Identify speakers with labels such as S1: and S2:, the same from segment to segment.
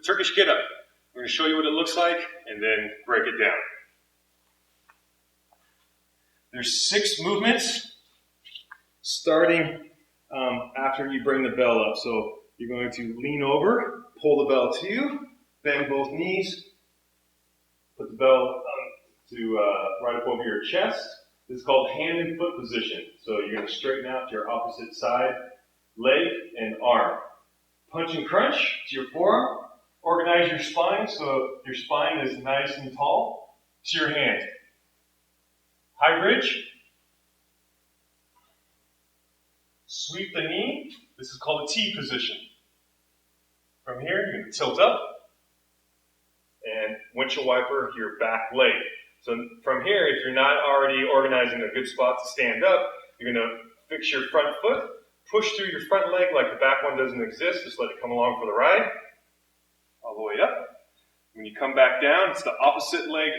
S1: Turkish get-up. We're going to show you what it looks like and then break it down. There's 6 movements starting after you bring the bell up. So you're going to lean over, pull the bell to you, bend both knees, put the bell right up over your chest. This is called hand and foot position. So you're going to straighten out your opposite side, leg and arm. Punch and crunch to your forearm. Organize your spine so your spine is nice and tall to your hand. High bridge. Sweep the knee. This is called a T position. From here, you're going to tilt up and windshield wiper your back leg. So from here, if you're not already organizing a good spot to stand up, you're going to fix your front foot, push through your front leg like the back one doesn't exist. Just let it come along for the ride. All the way up. When you come back down, it's the opposite leg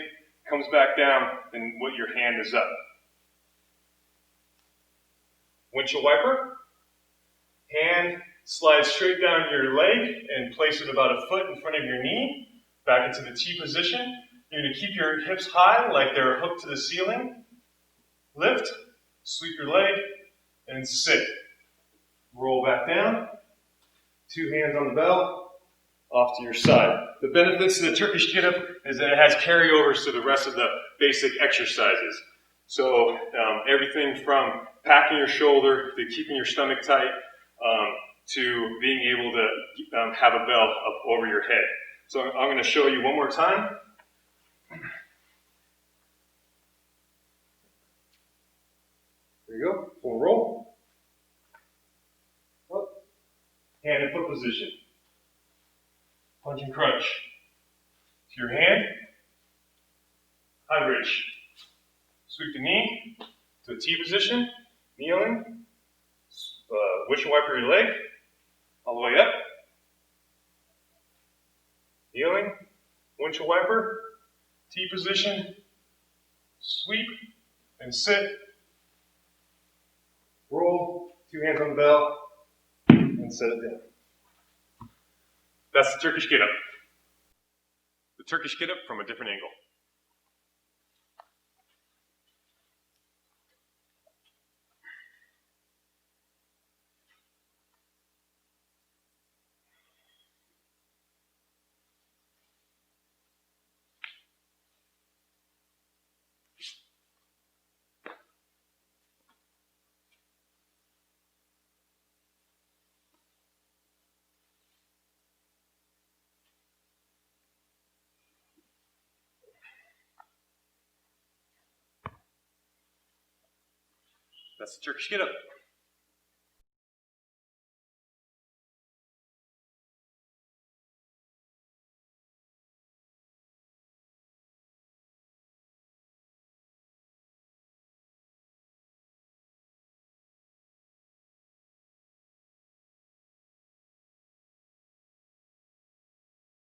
S1: comes back down and what your hand is up. Windshield wiper. Hand slides straight down your leg and place it about a foot in front of your knee. Back into the T position. You're going to keep your hips high like they're hooked to the ceiling. Lift. Sweep your leg and sit. Roll back down. 2 hands on the bell. Off to your side. The benefits of the Turkish get-up is that it has carryovers to the rest of the basic exercises. So everything from packing your shoulder to keeping your stomach tight to being able to have a bell up over your head. So I'm going to show you one more time. There you go. Full roll. Up. Hand and foot position. Punch and crunch. To your hand. High bridge. Sweep the knee to the T position. Kneeling. Windshield wiper your leg. All the way up. Kneeling. Windshield wiper. T position. Sweep. And sit. Roll. 2 hands on the bell. And set it down. That's the Turkish get-up. The Turkish get-up from a different angle. That's the Turkish get-up.